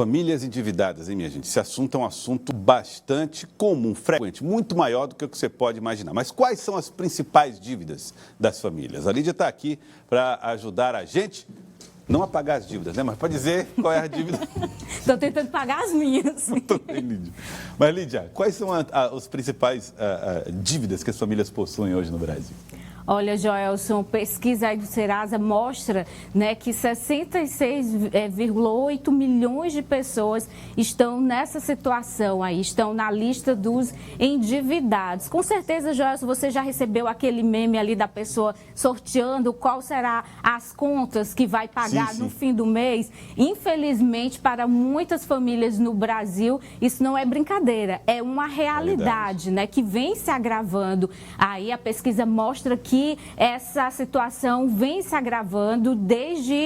Famílias endividadas, hein, minha gente? Esse assunto é um assunto bastante comum, frequente, muito maior do que o que você pode imaginar. Mas quais são as principais dívidas das famílias? A Lídia está aqui para ajudar a gente, não a pagar as dívidas, né? Mas para dizer qual é a dívida. Estou tentando pagar as minhas. Lídia. Mas, Lídia, quais são as principais dívidas que as famílias possuem hoje no Brasil? Olha, Joelson, pesquisa aí do Serasa mostra, né, que 66,8 milhões de pessoas estão nessa situação aí, estão na lista dos endividados. Com certeza, Joelson, você já recebeu aquele meme ali da pessoa sorteando qual será as contas que vai pagar no fim do mês. Infelizmente, para muitas famílias no Brasil, isso não é brincadeira, é uma realidade, né, que vem se agravando. Aí a pesquisa mostra que essa situação vem se agravando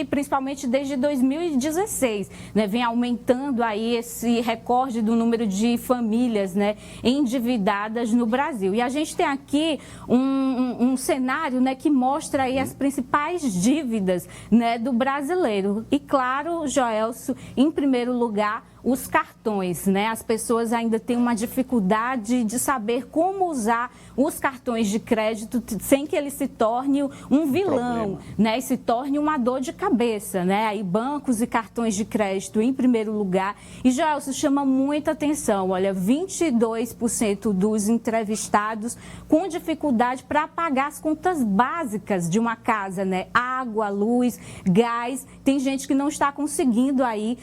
principalmente desde 2016, né? Vem aumentando aí esse recorde do número de famílias, né, endividadas no Brasil. E a gente tem aqui um cenário, né, que mostra aí as principais dívidas, né, do brasileiro. E claro, Joelson, em primeiro lugar, os cartões, né? As pessoas ainda têm uma dificuldade de saber como usar os cartões de crédito sem que ele se torne um vilão, né? E se torne uma dor de cabeça, né? Aí bancos e cartões de crédito em primeiro lugar. E já isso chama muita atenção. Olha, 22% dos entrevistados com dificuldade para pagar as contas básicas de uma casa, né? Água, luz, gás. Tem gente que não está conseguindo aí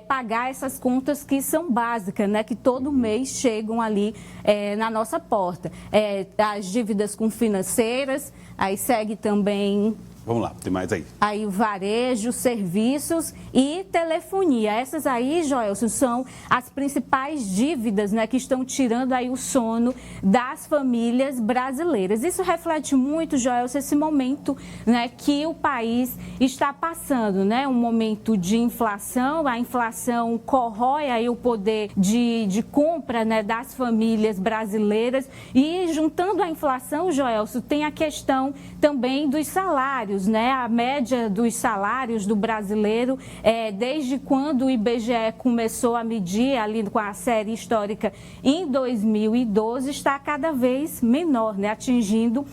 pagar essas contas que são básicas, né? Que todo mês chegam ali na nossa porta. As dívidas com financeiras, aí segue também... Vamos lá, tem mais aí. Aí varejo, serviços e telefonia. Essas aí, Joelson, são as principais dívidas, né, que estão tirando aí o sono das famílias brasileiras. Isso reflete muito, Joelson, esse momento, né, que o país está passando, né? Um momento de inflação, a inflação corrói aí o poder de compra, né, das famílias brasileiras. E juntando a inflação, Joelson, tem a questão também dos salários, né? A média dos salários do brasileiro, desde quando o IBGE começou a medir ali com a série histórica em 2012, está cada vez menor, né? Atingindo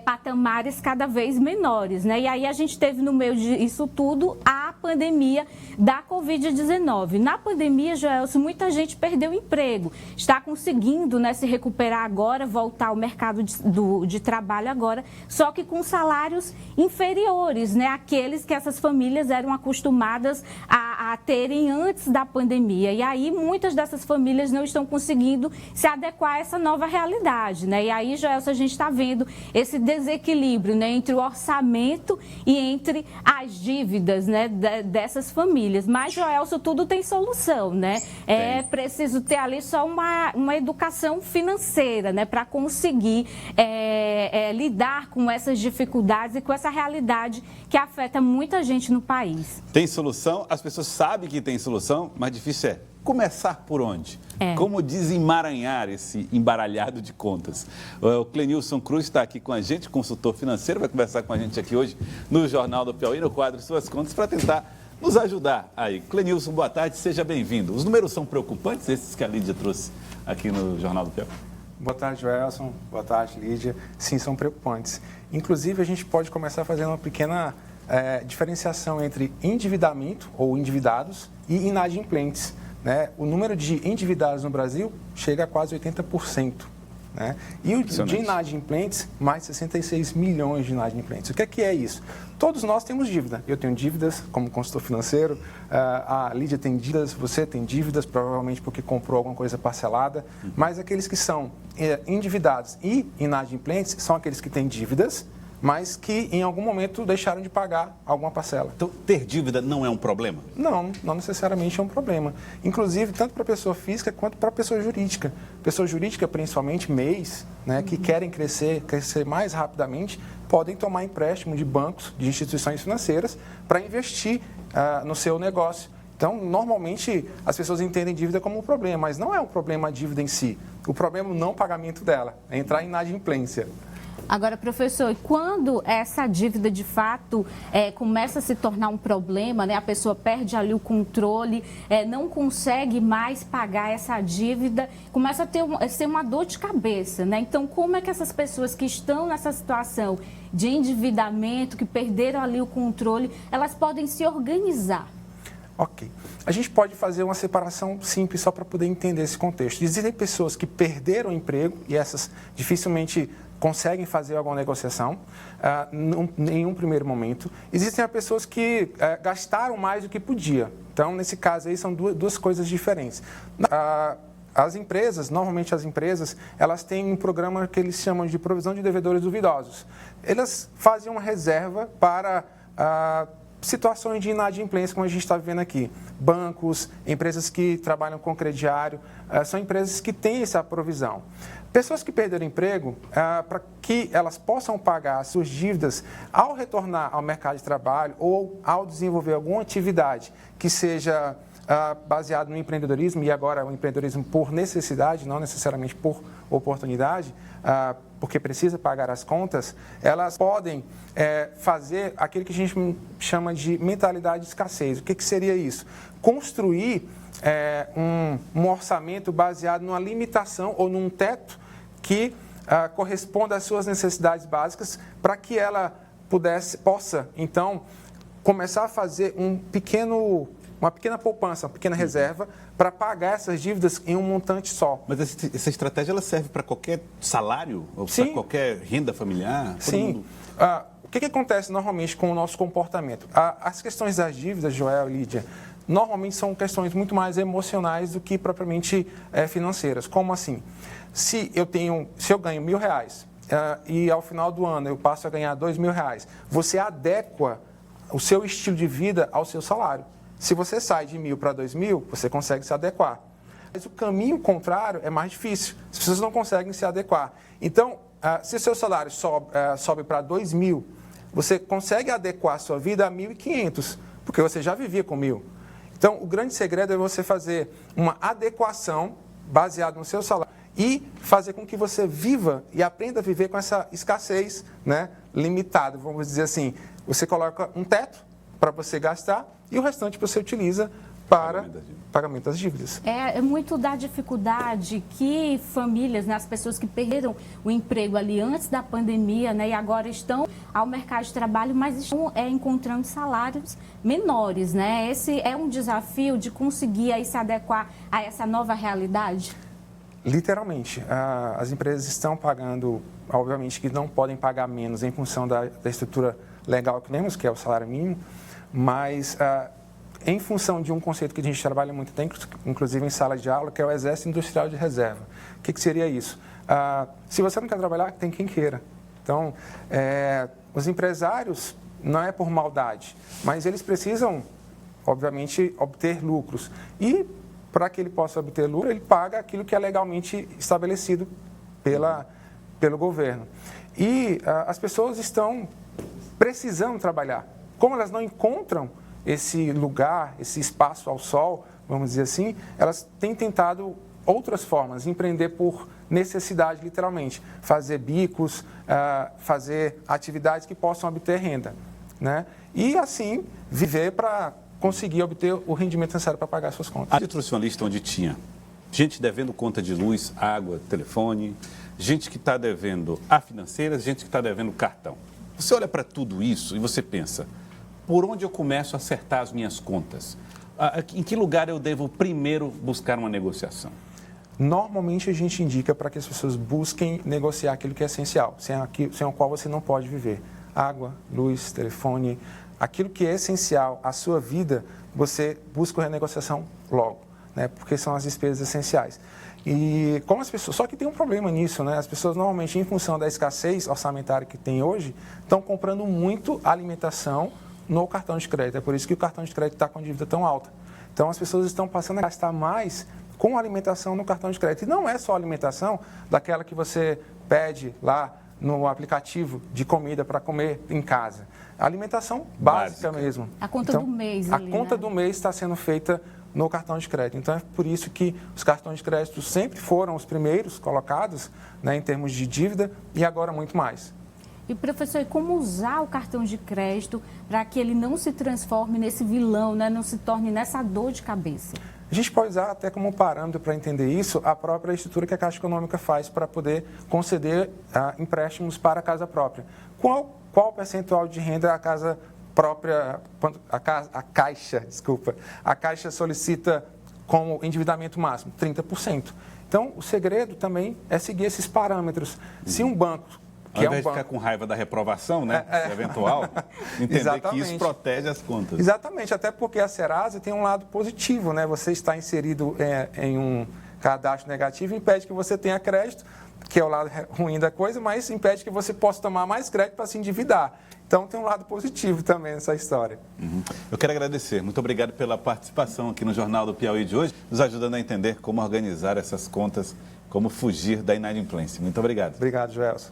patamares cada vez menores, né? E aí a gente teve no meio disso tudo a pandemia da Covid-19. Na pandemia, Joelson, muita gente perdeu o emprego, está conseguindo, né, se recuperar agora, voltar ao mercado de trabalho agora, só que com salários inferiores, né? Aqueles que essas famílias eram acostumadas a terem antes da pandemia. E aí muitas dessas famílias não estão conseguindo se adequar a essa nova realidade, né? E aí, Joelson, a gente está vendo esse desequilíbrio, né, entre o orçamento e entre as dívidas, né, dessas famílias. Mas, Joelson, tudo tem solução, né? É preciso ter ali só uma educação financeira, né, para conseguir lidar com essas dificuldades e com essa realidade que afeta muita gente no país. Tem solução, as pessoas sabem que tem solução, mas difícil é começar por onde? Como desemaranhar esse embaralhado de contas? O Clenilson Cruz está aqui com a gente, consultor financeiro, vai conversar com a gente aqui hoje no Jornal do Piauí, no quadro Suas Contas, para tentar nos ajudar aí. Clenilson, boa tarde, seja bem-vindo. Os números são preocupantes, esses que a Lídia trouxe aqui no Jornal do Piauí? Boa tarde, Joelson. Boa tarde, Lídia. Sim, são preocupantes. Inclusive, a gente pode começar fazendo uma pequena diferenciação entre endividamento ou endividados e inadimplentes. Né? O número de endividados no Brasil chega a quase 80%. Né? E o de inadimplentes, mais 66 milhões de inadimplentes. O que é isso? Todos nós temos dívida. Eu tenho dívidas como consultor financeiro, a Lídia tem dívidas, você tem dívidas, provavelmente porque comprou alguma coisa parcelada. Mas aqueles que são endividados e inadimplentes são aqueles que têm dívidas, mas que em algum momento deixaram de pagar alguma parcela. Então, ter dívida não é um problema? Não, não necessariamente é um problema. Inclusive, tanto para a pessoa física quanto para a pessoa jurídica. Pessoa jurídica, principalmente MEIs, né, que querem crescer mais rapidamente, podem tomar empréstimo de bancos, de instituições financeiras, para investir no seu negócio. Então, normalmente, as pessoas entendem dívida como um problema, mas não é um problema a dívida em si. O problema é o não pagamento dela, é entrar em inadimplência. Agora, professor, e quando essa dívida de fato começa a se tornar um problema, né? A pessoa perde ali o controle, não consegue mais pagar essa dívida, começa a ser uma dor de cabeça, né? Então, como é que essas pessoas que estão nessa situação de endividamento, que perderam ali o controle, elas podem se organizar? Ok. A gente pode fazer uma separação simples só para poder entender esse contexto. Existem pessoas que perderam o emprego e essas dificilmente conseguem fazer alguma negociação em um primeiro momento. Existem pessoas que gastaram mais do que podia. Então, nesse caso aí, são duas coisas diferentes. As empresas, normalmente as empresas, elas têm um programa que eles chamam de provisão de devedores duvidosos. Elas fazem uma reserva para situações de inadimplência, como a gente está vivendo aqui. Bancos, empresas que trabalham com crediário, são empresas que têm essa provisão. Pessoas que perderam emprego, para que elas possam pagar as suas dívidas ao retornar ao mercado de trabalho ou ao desenvolver alguma atividade que seja baseado no empreendedorismo, e agora o empreendedorismo por necessidade, não necessariamente por oportunidade, porque precisa pagar as contas, elas podem fazer aquilo que a gente chama de mentalidade de escassez. O que seria isso? Construir um orçamento baseado numa limitação ou num teto que corresponda às suas necessidades básicas, para que ela possa, então, começar a fazer uma pequena poupança, uma pequena reserva para pagar essas dívidas em um montante só. Mas essa estratégia ela serve para qualquer salário? Ou para qualquer renda familiar? Sim. O que acontece normalmente com o nosso comportamento? As questões das dívidas, Joel e Lídia, normalmente são questões muito mais emocionais do que propriamente financeiras. Como assim? Se eu ganho R$1.000 e ao final do ano eu passo a ganhar R$2.000, você adequa o seu estilo de vida ao seu salário. Se você sai de 1.000 para 2.000, você consegue se adequar. Mas o caminho contrário é mais difícil. As pessoas não conseguem se adequar. Então, se o seu salário sobe para 2.000, você consegue adequar a sua vida a 1.500, porque você já vivia com 1.000. Então, o grande segredo é você fazer uma adequação baseada no seu salário e fazer com que você viva e aprenda a viver com essa escassez, né, limitada, vamos dizer assim. Você coloca um teto para você gastar e o restante você utiliza para pagamento das dívidas. É muito da dificuldade que famílias, né, as pessoas que perderam o emprego ali antes da pandemia, né, e agora estão ao mercado de trabalho, mas estão encontrando salários menores, né? Esse é um desafio de conseguir aí se adequar a essa nova realidade? Literalmente. As empresas estão pagando, obviamente que não podem pagar menos em função da estrutura legal que temos, que é o salário mínimo, mas em função de um conceito que a gente trabalha muito tempo, inclusive em sala de aula, que é o Exército Industrial de Reserva. O que seria isso? Se você não quer trabalhar, tem quem queira. Então, os empresários, não é por maldade, mas eles precisam, obviamente, obter lucros. E, para que ele possa obter lucro, ele paga aquilo que é legalmente estabelecido pelo governo. E as pessoas estão precisando trabalhar. Como elas não encontram esse lugar, esse espaço ao sol, vamos dizer assim, elas têm tentado outras formas, empreender por necessidade, literalmente. Fazer bicos, fazer atividades que possam obter renda, né? E, assim, viver para conseguir obter o rendimento necessário para pagar suas contas. Eu trouxe uma lista onde tinha gente devendo conta de luz, água, telefone, gente que está devendo a financeiras, gente que está devendo cartão. Você olha para tudo isso e você pensa, por onde eu começo a acertar as minhas contas? Em que lugar eu devo primeiro buscar uma negociação? Normalmente a gente indica para que as pessoas busquem negociar aquilo que é essencial, sem o qual você não pode viver. Água, luz, telefone, aquilo que é essencial à sua vida, você busca a renegociação logo, né? Porque são as despesas essenciais. E como as pessoas, só que tem um problema nisso, né? As pessoas normalmente, em função da escassez orçamentária que tem hoje, estão comprando muito alimentação no cartão de crédito. É por isso que o cartão de crédito está com dívida tão alta. Então, as pessoas estão passando a gastar mais com alimentação no cartão de crédito. E não é só alimentação daquela que você pede lá no aplicativo de comida para comer em casa. A alimentação básica mesmo. A conta do mês. A conta do mês está sendo feita no cartão de crédito. Então, é por isso que os cartões de crédito sempre foram os primeiros colocados, né, em termos de dívida e agora muito mais. E, professor, e como usar o cartão de crédito para que ele não se transforme nesse vilão, né, não se torne nessa dor de cabeça? A gente pode usar até como parâmetro para entender isso a própria estrutura que a Caixa Econômica faz para poder conceder empréstimos para a casa própria. Qual percentual de renda a casa própria, a Caixa solicita como endividamento máximo? 30%. Então, o segredo também é seguir esses parâmetros. Se um banco... Ao invés de ficar com raiva da reprovação, né, eventual, entender Exatamente. que isso protege as contas. Exatamente, até porque a Serasa tem um lado positivo, né? Você está inserido em um cadastro negativo impede que você tenha crédito, que é o lado ruim da coisa, mas impede que você possa tomar mais crédito para se endividar. Então, tem um lado positivo também nessa história. Eu quero agradecer. Muito obrigado pela participação aqui no Jornal do Piauí de hoje, nos ajudando a entender como organizar essas contas, como fugir da inadimplência. Muito obrigado. Obrigado, Joelson.